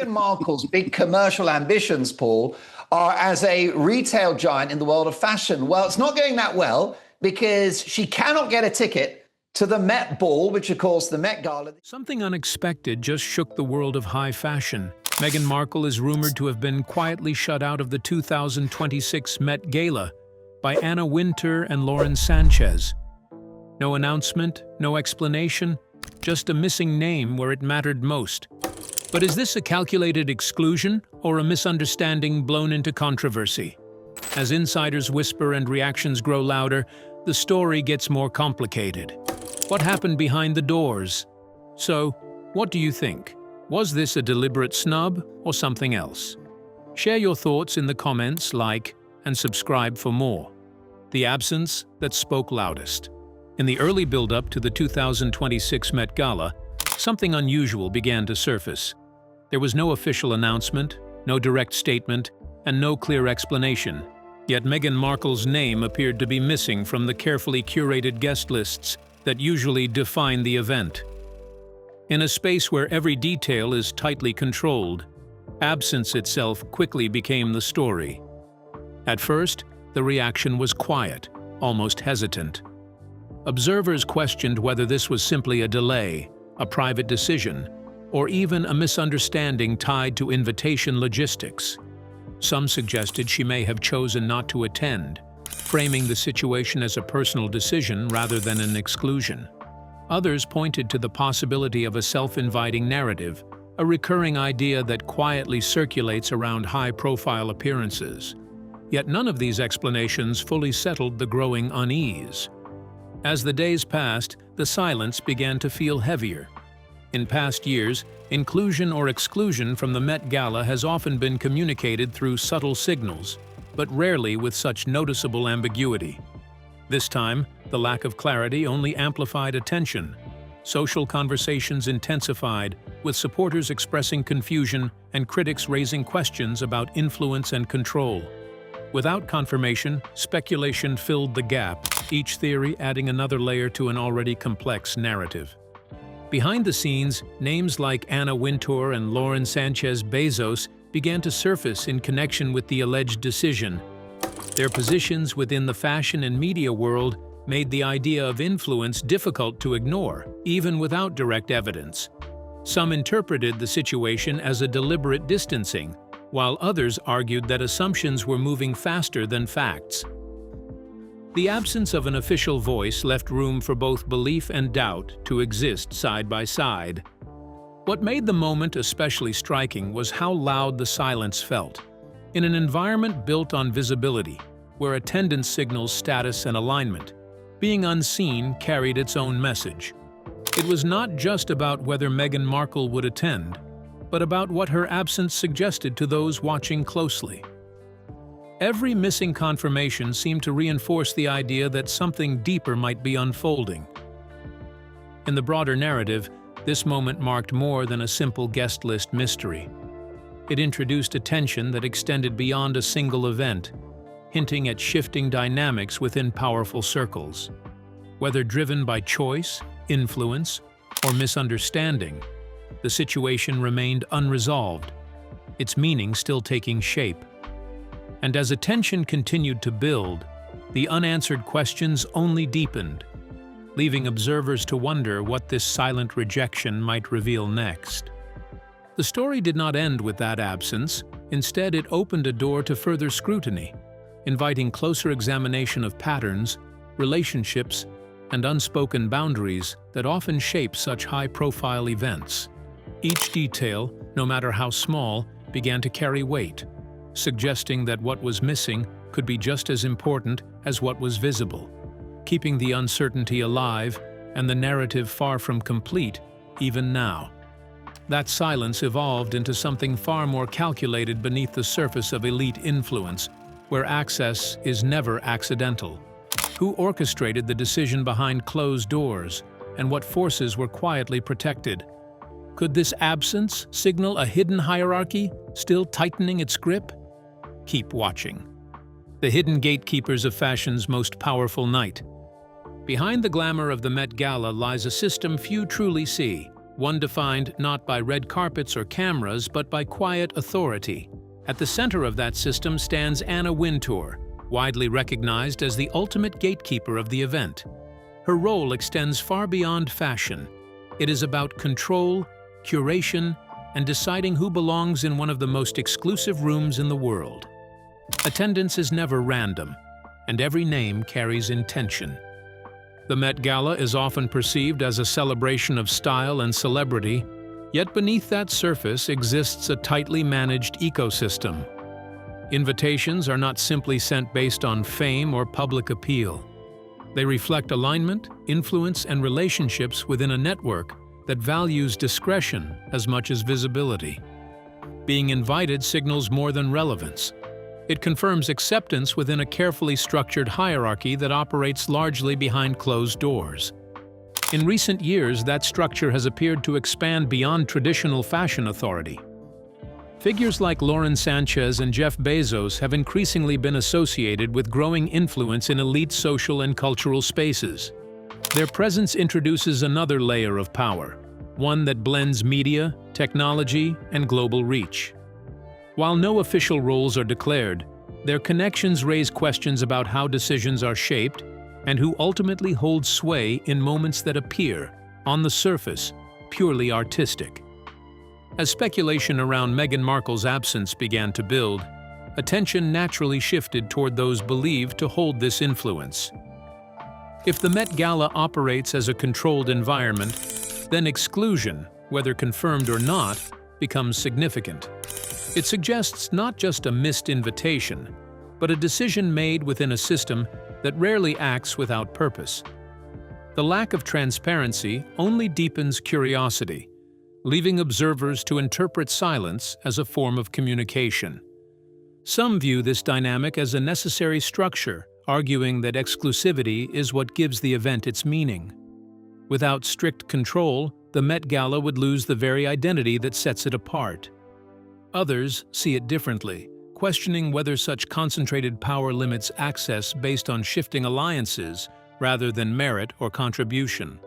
Meghan Markle's big commercial ambitions, Paul, are as a retail giant in the world of fashion. Well, it's not going that well because she cannot get a ticket to the Met Ball, which of course the Met Gala. Something unexpected just shook the world of high fashion. Meghan Markle is rumored to have been quietly shut out of the 2026 Met Gala by Wintour and Sanchez. No announcement, no explanation, just a missing name where it mattered most. But is this a calculated exclusion or a misunderstanding blown into controversy? As insiders whisper and reactions grow louder, the story gets more complicated. What happened behind the doors? So, what do you think? Was this a deliberate snub or something else? Share your thoughts in the comments, like, and subscribe for more. The absence that spoke loudest. In the early build-up to the 2026 Met Gala, something unusual began to surface. There was no official announcement, no direct statement, and no clear explanation. Yet Meghan Markle's name appeared to be missing from the carefully curated guest lists that usually define the event. In a space where every detail is tightly controlled, absence itself quickly became the story. At first, the reaction was quiet, almost hesitant. Observers questioned whether this was simply a delay, a private decision, or even a misunderstanding tied to invitation logistics. Some suggested she may have chosen not to attend, framing the situation as a personal decision rather than an exclusion. Others pointed to the possibility of a self-inviting narrative, a recurring idea that quietly circulates around high-profile appearances. Yet none of these explanations fully settled the growing unease. As the days passed, the silence began to feel heavier. In past years, inclusion or exclusion from the Met Gala has often been communicated through subtle signals, but rarely with such noticeable ambiguity. This time, the lack of clarity only amplified attention. Social conversations intensified, with supporters expressing confusion and critics raising questions about influence and control. Without confirmation, speculation filled the gap, each theory adding another layer to an already complex narrative. Behind the scenes, names like Wintour and Sanchez Bezos began to surface in connection with the alleged decision. Their positions within the fashion and media world made the idea of influence difficult to ignore, even without direct evidence. Some interpreted the situation as a deliberate distancing, while others argued that assumptions were moving faster than facts. The absence of an official voice left room for both belief and doubt to exist side by side. What made the moment especially striking was how loud the silence felt. In an environment built on visibility, where attendance signals status and alignment, being unseen carried its own message. It was not just about whether Meghan Markle would attend, but about what her absence suggested to those watching closely. Every missing confirmation seemed to reinforce the idea that something deeper might be unfolding. In the broader narrative, this moment marked more than a simple guest list mystery. It introduced a tension that extended beyond a single event, hinting at shifting dynamics within powerful circles. Whether driven by choice, influence, or misunderstanding, the situation remained unresolved, its meaning still taking shape. And as attention continued to build, the unanswered questions only deepened, leaving observers to wonder what this silent rejection might reveal next. The story did not end with that absence. Instead, it opened a door to further scrutiny, inviting closer examination of patterns, relationships, and unspoken boundaries that often shape such high-profile events. Each detail, no matter how small, began to carry weight, suggesting that what was missing could be just as important as what was visible, keeping the uncertainty alive and the narrative far from complete even now. That silence evolved into something far more calculated beneath the surface of elite influence, where access is never accidental. Who orchestrated the decision behind closed doors, and what forces were quietly protected? Could this absence signal a hidden hierarchy, still tightening its grip? Keep watching. The hidden gatekeepers of fashion's most powerful night. Behind the glamour of the Met Gala lies a system few truly see, one defined not by red carpets or cameras, but by quiet authority. At the center of that system stands Anna Wintour, widely recognized as the ultimate gatekeeper of the event. Her role extends far beyond fashion. It is about control, curation, and deciding who belongs in one of the most exclusive rooms in the world. Attendance is never random, and every name carries intention. The Met Gala is often perceived as a celebration of style and celebrity, yet beneath that surface exists a tightly managed ecosystem. Invitations are not simply sent based on fame or public appeal. They reflect alignment, influence, and relationships within a network that values discretion as much as visibility. Being invited signals more than relevance. It confirms acceptance within a carefully structured hierarchy that operates largely behind closed doors. In recent years, that structure has appeared to expand beyond traditional fashion authority. Figures like Sánchez and Jeff Bezos have increasingly been associated with growing influence in elite social and cultural spaces. Their presence introduces another layer of power, one that blends media, technology, and global reach. While no official roles are declared, their connections raise questions about how decisions are shaped and who ultimately holds sway in moments that appear, on the surface, purely artistic. As speculation around Meghan Markle's absence began to build, attention naturally shifted toward those believed to hold this influence. If the Met Gala operates as a controlled environment, then exclusion, whether confirmed or not, becomes significant. It suggests not just a missed invitation, but a decision made within a system that rarely acts without purpose. The lack of transparency only deepens curiosity, leaving observers to interpret silence as a form of communication. Some view this dynamic as a necessary structure, arguing that exclusivity is what gives the event its meaning. Without strict control, the Met Gala would lose the very identity that sets it apart. Others see it differently, questioning whether such concentrated power limits access based on shifting alliances rather than merit or contribution.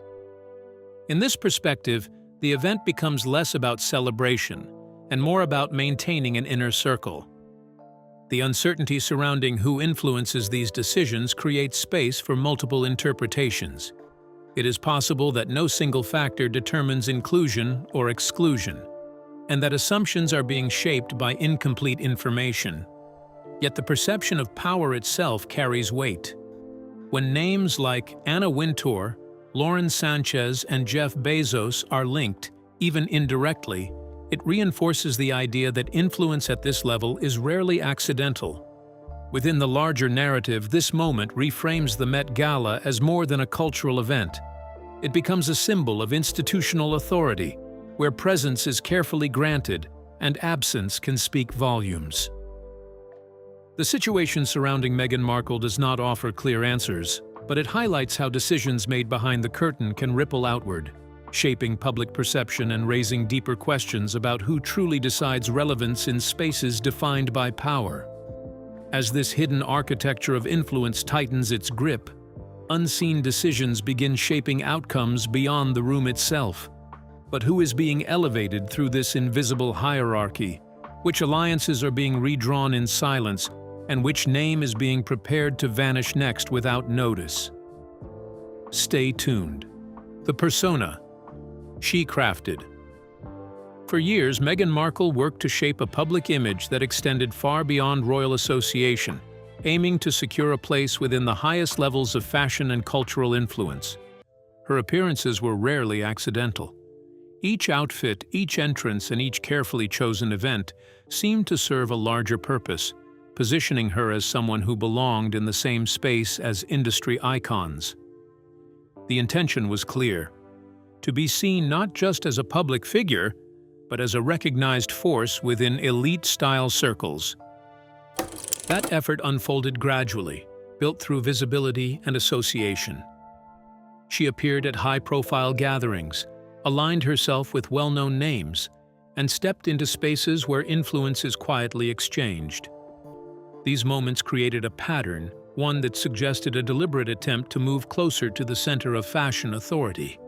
In this perspective, the event becomes less about celebration and more about maintaining an inner circle. The uncertainty surrounding who influences these decisions creates space for multiple interpretations. It is possible that no single factor determines inclusion or exclusion, and that assumptions are being shaped by incomplete information. Yet the perception of power itself carries weight. When names like Anna Wintour, Sánchez, and Jeff Bezos are linked, even indirectly, it reinforces the idea that influence at this level is rarely accidental. Within the larger narrative, this moment reframes the Met Gala as more than a cultural event. It becomes a symbol of institutional authority, where presence is carefully granted and absence can speak volumes. The situation surrounding Meghan Markle does not offer clear answers, but it highlights how decisions made behind the curtain can ripple outward, shaping public perception and raising deeper questions about who truly decides relevance in spaces defined by power. As this hidden architecture of influence tightens its grip, unseen decisions begin shaping outcomes beyond the room itself. But who is being elevated through this invisible hierarchy? Which alliances are being redrawn in silence, and which name is being prepared to vanish next without notice? Stay tuned. The persona she crafted. For years, Meghan Markle worked to shape a public image that extended far beyond royal association, aiming to secure a place within the highest levels of fashion and cultural influence. Her appearances were rarely accidental. Each outfit, each entrance, and each carefully chosen event seemed to serve a larger purpose, positioning her as someone who belonged in the same space as industry icons. The intention was clear: to be seen not just as a public figure, but as a recognized force within elite-style circles. That effort unfolded gradually, built through visibility and association. She appeared at high-profile gatherings, aligned herself with well-known names, and stepped into spaces where influence is quietly exchanged. These moments created a pattern, one that suggested a deliberate attempt to move closer to the center of fashion authority.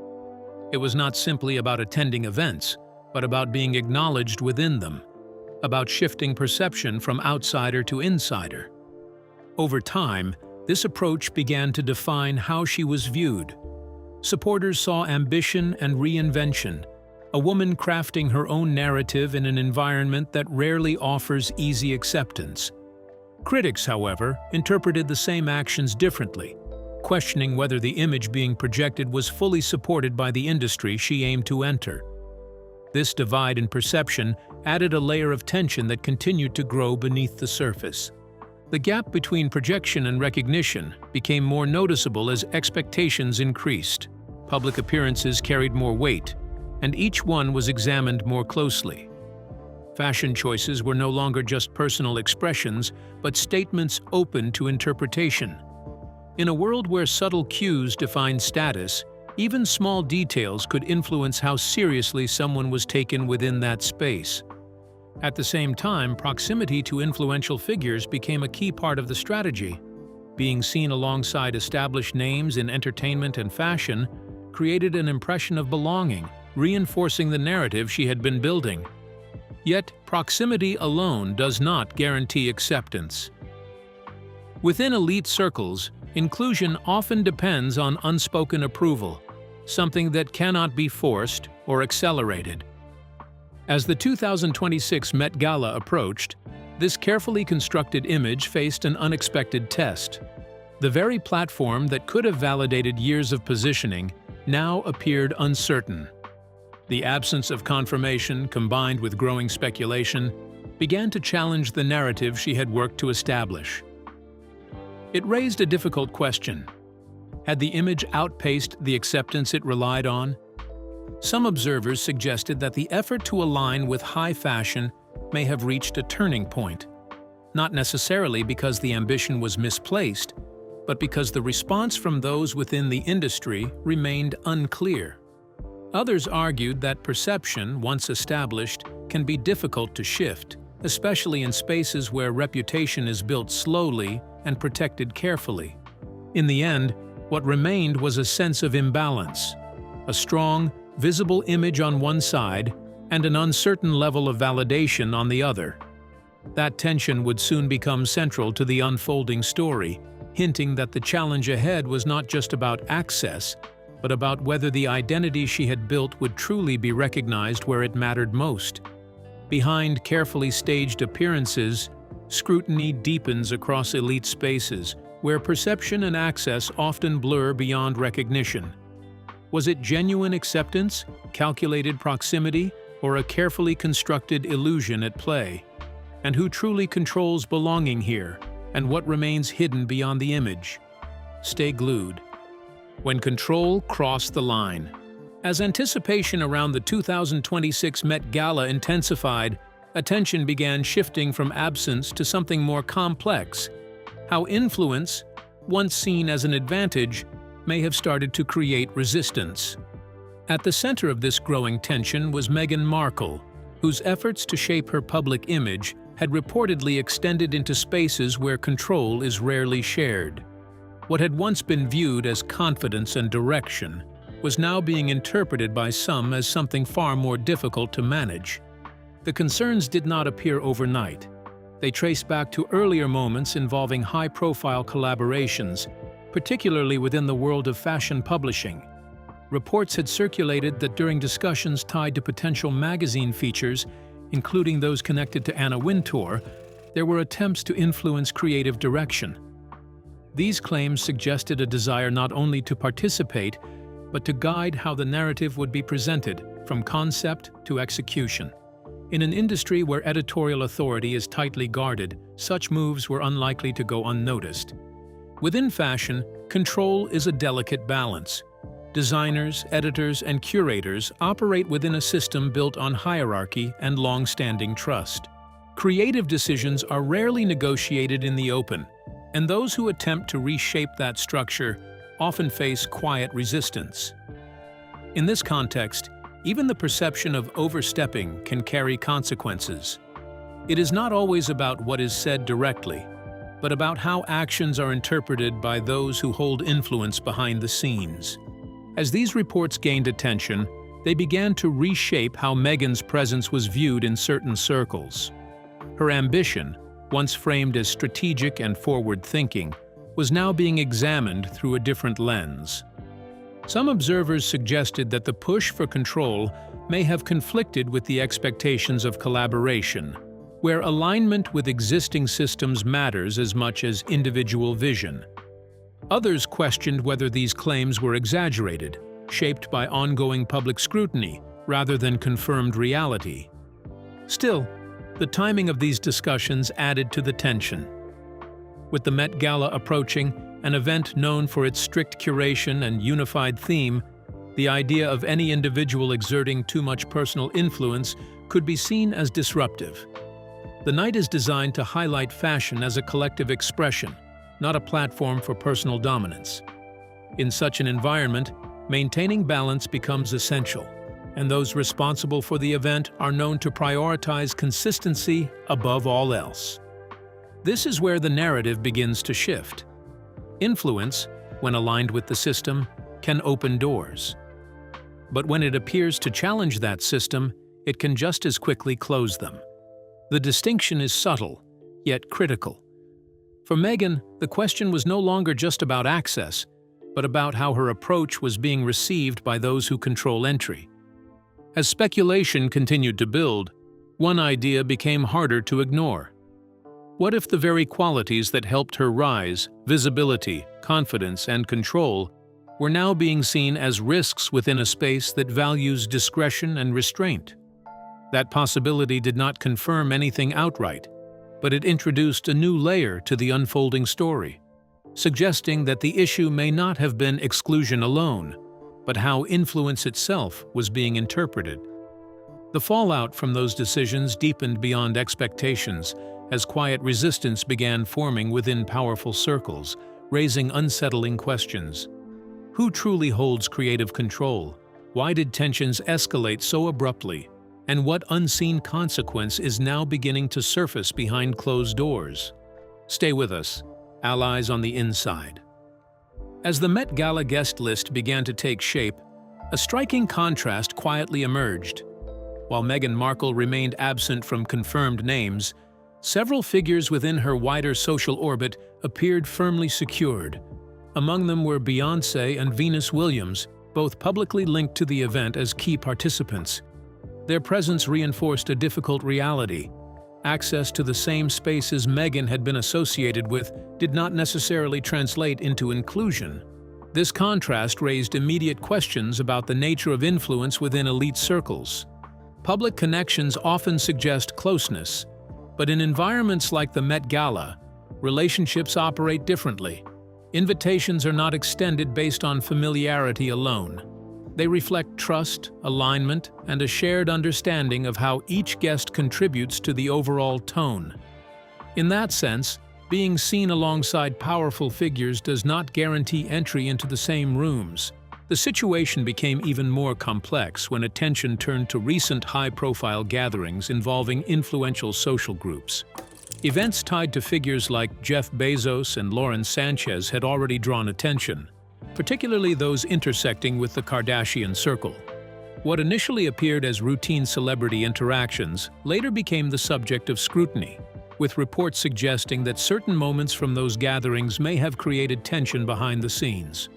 It was not simply about attending events, but about being acknowledged within them, about shifting perception from outsider to insider. Over time, this approach began to define how she was viewed. Supporters saw ambition and reinvention, a woman crafting her own narrative in an environment that rarely offers easy acceptance. Critics, however, interpreted the same actions differently, questioning whether the image being projected was fully supported by the industry she aimed to enter. This divide in perception added a layer of tension that continued to grow beneath the surface. The gap between projection and recognition became more noticeable as expectations increased. Public appearances carried more weight, and each one was examined more closely. Fashion choices were no longer just personal expressions, but statements open to interpretation. In a world where subtle cues defined status, even small details could influence how seriously someone was taken within that space. At the same time, proximity to influential figures became a key part of the strategy. Being seen alongside established names in entertainment and fashion created an impression of belonging, reinforcing the narrative she had been building. Yet, proximity alone does not guarantee acceptance. Within elite circles, inclusion often depends on unspoken approval, something that cannot be forced or accelerated. As the 2026 Met Gala approached, this carefully constructed image faced an unexpected test. The very platform that could have validated years of positioning now appeared uncertain. The absence of confirmation, combined with growing speculation, began to challenge the narrative she had worked to establish. It raised a difficult question. Had the image outpaced the acceptance it relied on? Some observers suggested that the effort to align with high fashion may have reached a turning point, not necessarily because the ambition was misplaced, but because the response from those within the industry remained unclear. Others argued that perception, once established, can be difficult to shift, especially in spaces where reputation is built slowly and protected carefully. In the end, what remained was a sense of imbalance, a strong, visible image on one side and an uncertain level of validation on the other. That tension would soon become central to the unfolding story, hinting that the challenge ahead was not just about access, but about whether the identity she had built would truly be recognized where it mattered most. Behind carefully staged appearances, scrutiny deepens across elite spaces, where perception and access often blur beyond recognition. Was it genuine acceptance, calculated proximity, or a carefully constructed illusion at play? And who truly controls belonging here, and what remains hidden beyond the image? Stay glued. When control crossed the line. As anticipation around the 2026 Met Gala intensified, attention began shifting from absence to something more complex. How influence, once seen as an advantage, may have started to create resistance. At the center of this growing tension was Meghan Markle, whose efforts to shape her public image had reportedly extended into spaces where control is rarely shared. What had once been viewed as confidence and direction was now being interpreted by some as something far more difficult to manage. The concerns did not appear overnight. They traced back to earlier moments involving high-profile collaborations, particularly within the world of fashion publishing. Reports had circulated that during discussions tied to potential magazine features, including those connected to Anna Wintour, there were attempts to influence creative direction. These claims suggested a desire not only to participate, but to guide how the narrative would be presented, from concept to execution. In an industry where editorial authority is tightly guarded, such moves were unlikely to go unnoticed. Within fashion, control is a delicate balance. Designers, editors, and curators operate within a system built on hierarchy and long-standing trust. Creative decisions are rarely negotiated in the open, and those who attempt to reshape that structure often face quiet resistance. In this context, even the perception of overstepping can carry consequences. It is not always about what is said directly, but about how actions are interpreted by those who hold influence behind the scenes. As these reports gained attention, they began to reshape how Meghan's presence was viewed in certain circles. Her ambition, once framed as strategic and forward-thinking, was now being examined through a different lens. Some observers suggested that the push for control may have conflicted with the expectations of collaboration, where alignment with existing systems matters as much as individual vision. Others questioned whether these claims were exaggerated, shaped by ongoing public scrutiny rather than confirmed reality. Still, the timing of these discussions added to the tension. With the Met Gala approaching, an event known for its strict curation and unified theme, the idea of any individual exerting too much personal influence could be seen as disruptive. The night is designed to highlight fashion as a collective expression, not a platform for personal dominance. In such an environment, maintaining balance becomes essential, and those responsible for the event are known to prioritize consistency above all else. This is where the narrative begins to shift. Influence, when aligned with the system, can open doors. But when it appears to challenge that system, it can just as quickly close them. The distinction is subtle, yet critical. For Meghan, the question was no longer just about access, but about how her approach was being received by those who control entry. As speculation continued to build, one idea became harder to ignore. What if the very qualities that helped her rise, visibility, confidence, and control, were now being seen as risks within a space that values discretion and restraint? That possibility did not confirm anything outright, but it introduced a new layer to the unfolding story, suggesting that the issue may not have been exclusion alone, but how influence itself was being interpreted. The fallout from those decisions deepened beyond expectations as quiet resistance began forming within powerful circles, raising unsettling questions. Who truly holds creative control? Why did tensions escalate so abruptly? And what unseen consequence is now beginning to surface behind closed doors? Stay with us, allies on the inside. As the Met Gala guest list began to take shape, a striking contrast quietly emerged. While Meghan Markle remained absent from confirmed names, several figures within her wider social orbit appeared firmly secured. Among them were Beyoncé and Venus Williams, both publicly linked to the event as key participants. Their presence reinforced a difficult reality. Access to the same spaces Meghan had been associated with did not necessarily translate into inclusion. This contrast raised immediate questions about the nature of influence within elite circles. Public connections often suggest closeness, but in environments like the Met Gala, relationships operate differently. Invitations are not extended based on familiarity alone. They reflect trust, alignment, and a shared understanding of how each guest contributes to the overall tone. In that sense, being seen alongside powerful figures does not guarantee entry into the same rooms. The situation became even more complex when attention turned to recent high-profile gatherings involving influential social groups. Events tied to figures like Jeff Bezos and Sánchez had already drawn attention, particularly those intersecting with the Kardashian circle. What initially appeared as routine celebrity interactions later became the subject of scrutiny, with reports suggesting that certain moments from those gatherings may have created tension behind the scenes.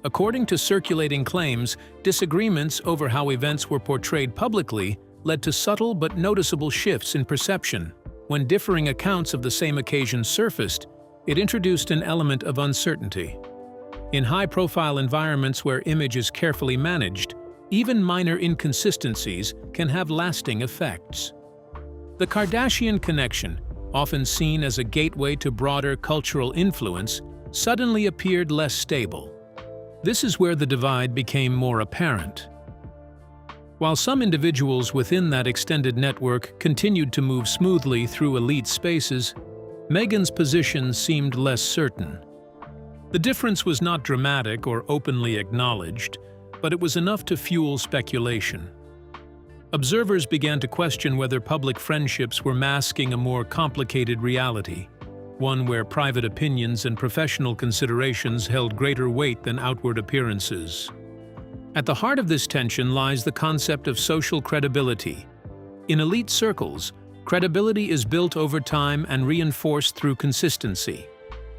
According to circulating claims, disagreements over how events were portrayed publicly led to subtle but noticeable shifts in perception. When differing accounts of the same occasion surfaced, it introduced an element of uncertainty. In high-profile environments where image is carefully managed, even minor inconsistencies can have lasting effects. The Kardashian connection, often seen as a gateway to broader cultural influence, suddenly appeared less stable. This is where the divide became more apparent. While some individuals within that extended network continued to move smoothly through elite spaces, Meghan's position seemed less certain. The difference was not dramatic or openly acknowledged, but it was enough to fuel speculation. Observers began to question whether public friendships were masking a more complicated reality, one where private opinions and professional considerations held greater weight than outward appearances. At the heart of this tension lies the concept of social credibility. In elite circles, credibility is built over time and reinforced through consistency.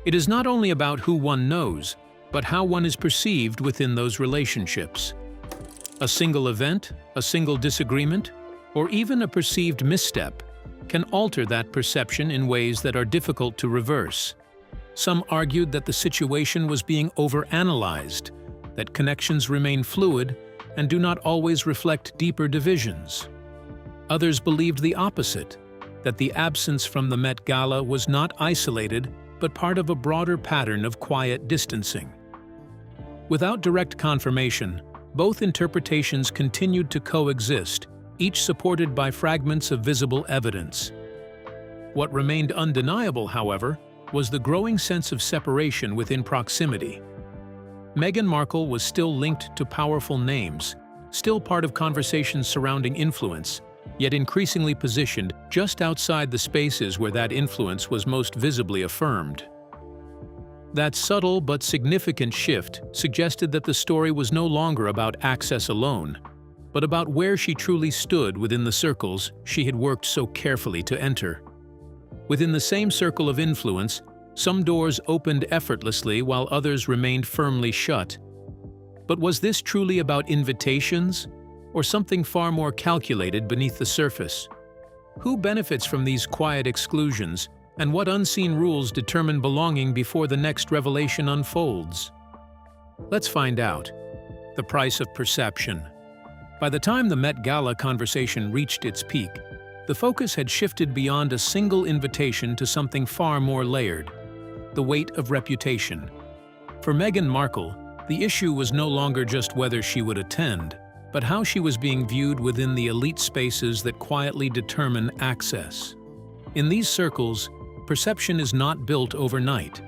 It is not only about who one knows, but how one is perceived within those relationships. A single event, a single disagreement, or even a perceived misstep can alter that perception in ways that are difficult to reverse. Some argued that the situation was being overanalyzed, that connections remain fluid and do not always reflect deeper divisions. Others believed the opposite, that the absence from the Met Gala was not isolated but part of a broader pattern of quiet distancing. Without direct confirmation, both interpretations continued to coexist, each supported by fragments of visible evidence. What remained undeniable, however, was the growing sense of separation within proximity. Meghan Markle was still linked to powerful names, still part of conversations surrounding influence, yet increasingly positioned just outside the spaces where that influence was most visibly affirmed. That subtle but significant shift suggested that the story was no longer about access alone, but about where she truly stood within the circles she had worked so carefully to enter. Within the same circle of influence, some doors opened effortlessly while others remained firmly shut. But was this truly about invitations, or something far more calculated beneath the surface? Who benefits from these quiet exclusions, and what unseen rules determine belonging before the next revelation unfolds? Let's find out. The price of perception. By the time the Met Gala conversation reached its peak, the focus had shifted beyond a single invitation to something far more layered: the weight of reputation. For Meghan Markle, the issue was no longer just whether she would attend, but how she was being viewed within the elite spaces that quietly determine access. In these circles, perception is not built overnight.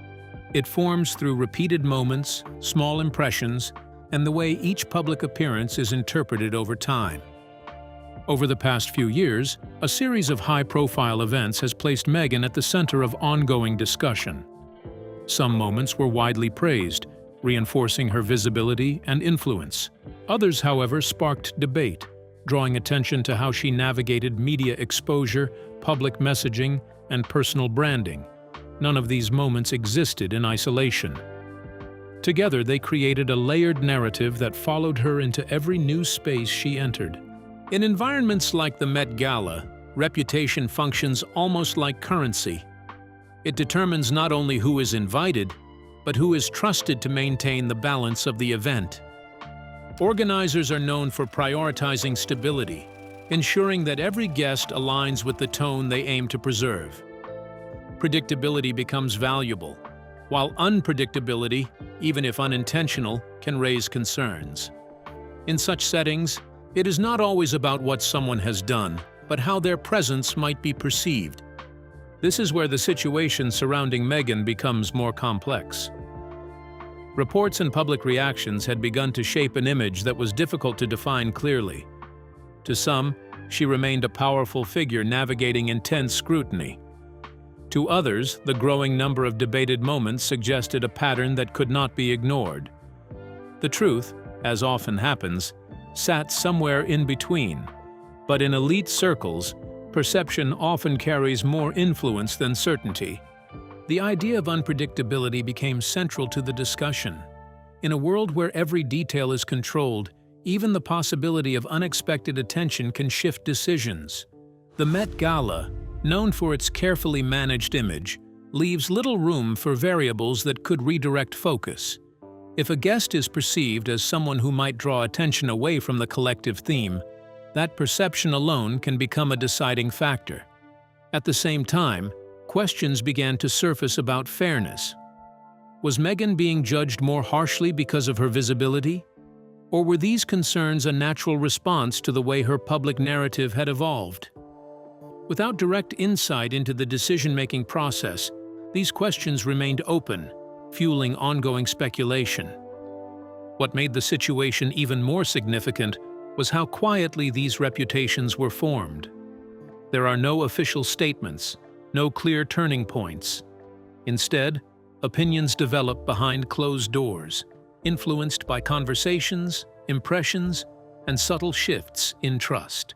It forms through repeated moments, small impressions, and the way each public appearance is interpreted over time. Over the past few years, a series of high-profile events has placed Meghan at the center of ongoing discussion. Some moments were widely praised, reinforcing her visibility and influence. Others, however, sparked debate, drawing attention to how she navigated media exposure, public messaging, and personal branding. None of these moments existed in isolation. Together, they created a layered narrative that followed her into every new space she entered. In environments like the Met Gala, reputation functions almost like currency. It determines not only who is invited, but who is trusted to maintain the balance of the event. Organizers are known for prioritizing stability, ensuring that every guest aligns with the tone they aim to preserve. Predictability becomes valuable, while unpredictability, even if unintentional, can raise concerns. In such settings, it is not always about what someone has done, but how their presence might be perceived. This is where the situation surrounding Meghan becomes more complex. Reports and public reactions had begun to shape an image that was difficult to define clearly. To some, she remained a powerful figure navigating intense scrutiny. To others, the growing number of debated moments suggested a pattern that could not be ignored. The truth, as often happens, sat somewhere in between. But in elite circles, perception often carries more influence than certainty. The idea of unpredictability became central to the discussion. In a world where every detail is controlled, even the possibility of unexpected attention can shift decisions. The Met Gala, known for its carefully managed image, leaves little room for variables that could redirect focus. If a guest is perceived as someone who might draw attention away from the collective theme, that perception alone can become a deciding factor. At the same time, questions began to surface about fairness. Was Meghan being judged more harshly because of her visibility? Or were these concerns a natural response to the way her public narrative had evolved? Without direct insight into the decision-making process, these questions remained open, fueling ongoing speculation. What made the situation even more significant was how quietly these reputations were formed. There are no official statements, no clear turning points. Instead, opinions develop behind closed doors, influenced by conversations impressions, and subtle shifts in trust.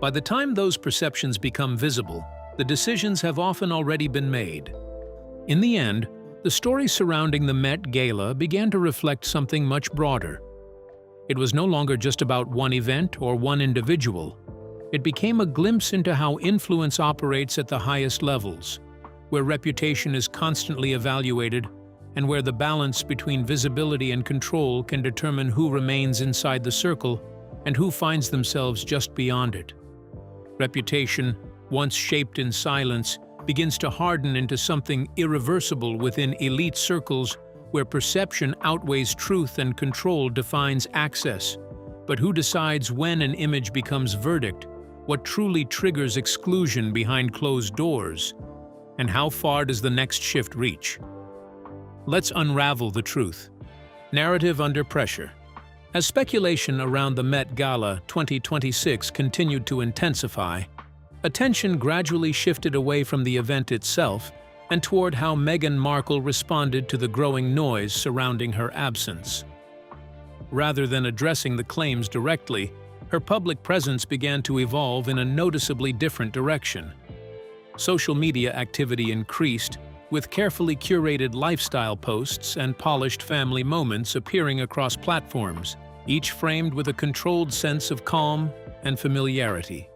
By the time those perceptions become visible, the decisions have often already been made. In the end, the story surrounding the Met Gala began to reflect something much broader. It was no longer just about one event or one individual. It became a glimpse into how influence operates at the highest levels, where reputation is constantly evaluated and where the balance between visibility and control can determine who remains inside the circle and who finds themselves just beyond it. Reputation, once shaped in silence, begins to harden into something irreversible within elite circles where perception outweighs truth and control defines access. But who decides when an image becomes verdict, what truly triggers exclusion behind closed doors, and how far does the next shift reach? Let's unravel the truth. Narrative under pressure. As speculation around the Met Gala 2026 continued to intensify, attention gradually shifted away from the event itself and toward how Meghan Markle responded to the growing noise surrounding her absence. Rather than addressing the claims directly, her public presence began to evolve in a noticeably different direction. Social media activity increased, with carefully curated lifestyle posts and polished family moments appearing across platforms, each framed with a controlled sense of calm and familiarity.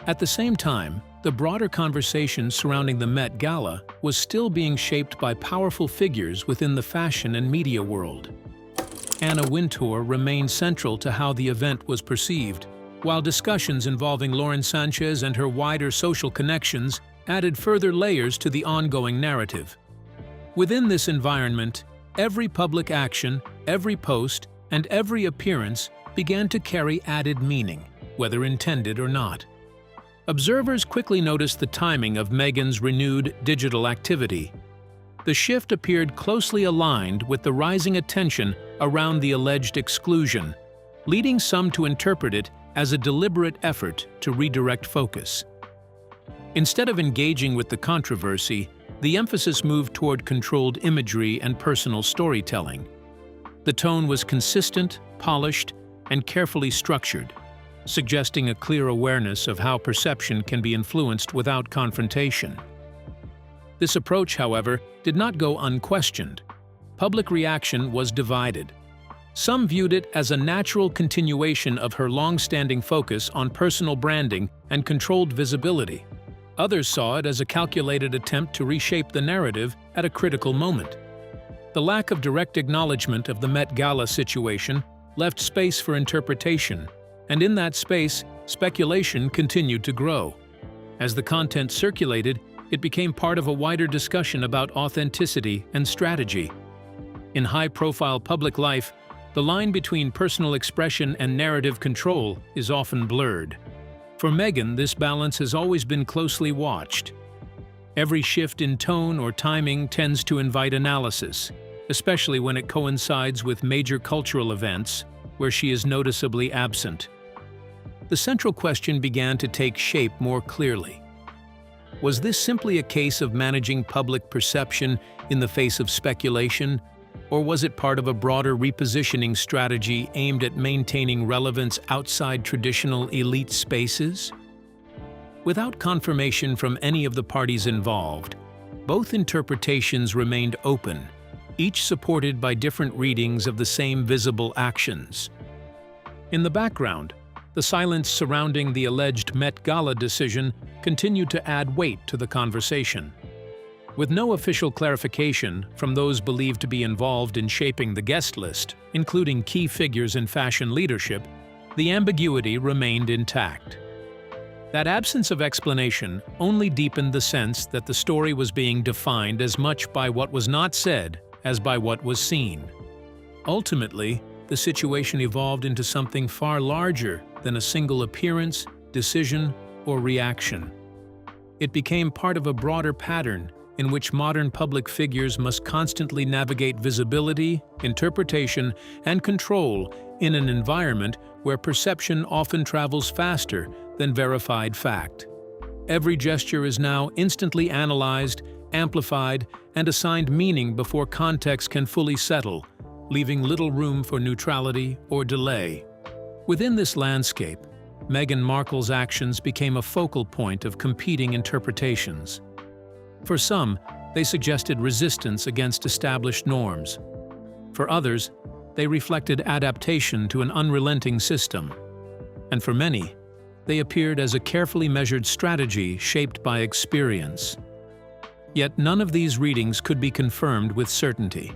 At the same time, the broader conversation surrounding the Met Gala was still being shaped by powerful figures within the fashion and media world. Anna Wintour remained central to how the event was perceived, while discussions involving Sanchez and her wider social connections added further layers to the ongoing narrative. Within this environment, every public action, every post, and every appearance began to carry added meaning, whether intended or not. Observers quickly noticed the timing of Meghan's renewed digital activity. The shift appeared closely aligned with the rising attention around the alleged exclusion, leading some to interpret it as a deliberate effort to redirect focus. Instead of engaging with the controversy, the emphasis moved toward controlled imagery and personal storytelling. The tone was consistent, polished, and carefully structured, suggesting a clear awareness of how perception can be influenced without confrontation. This approach, however, did not go unquestioned. Public reaction was divided. Some viewed it as a natural continuation of her long-standing focus on personal branding and controlled visibility. Others saw it as a calculated attempt to reshape the narrative at a critical moment. The lack of direct acknowledgement of the Met Gala situation left space for interpretation, and in that space, speculation continued to grow. As the content circulated, it became part of a wider discussion about authenticity and strategy. In high-profile public life, the line between personal expression and narrative control is often blurred. For Meghan, this balance has always been closely watched. Every shift in tone or timing tends to invite analysis, especially when it coincides with major cultural events where she is noticeably absent. The central question began to take shape more clearly. Was this simply a case of managing public perception in the face of speculation, or was it part of a broader repositioning strategy aimed at maintaining relevance outside traditional elite spaces? Without confirmation from any of the parties involved, both interpretations remained open, each supported by different readings of the same visible actions. In the background, the silence surrounding the alleged Met Gala decision continued to add weight to the conversation. With no official clarification from those believed to be involved in shaping the guest list, including key figures in fashion leadership, the ambiguity remained intact. That absence of explanation only deepened the sense that the story was being defined as much by what was not said as by what was seen. Ultimately, the situation evolved into something far larger than a single appearance, decision, or reaction. It became part of a broader pattern in which modern public figures must constantly navigate visibility, interpretation, and control in an environment where perception often travels faster than verified fact. Every gesture is now instantly analyzed, amplified, and assigned meaning before context can fully settle, leaving little room for neutrality or delay. Within this landscape, Meghan Markle's actions became a focal point of competing interpretations. For some, they suggested resistance against established norms. For others, they reflected adaptation to an unrelenting system. And for many, they appeared as a carefully measured strategy shaped by experience. Yet none of these readings could be confirmed with certainty.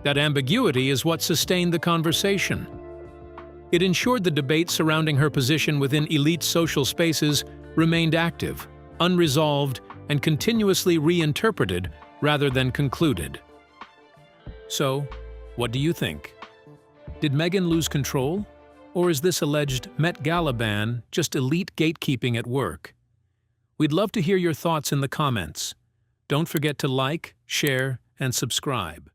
That ambiguity is what sustained the conversation. It ensured the debate surrounding her position within elite social spaces remained active, unresolved, and continuously reinterpreted rather than concluded. So, what do you think? Did Meghan lose control? Or is this alleged Met Gala ban just elite gatekeeping at work? We'd love to hear your thoughts in the comments. Don't forget to like, share, and subscribe.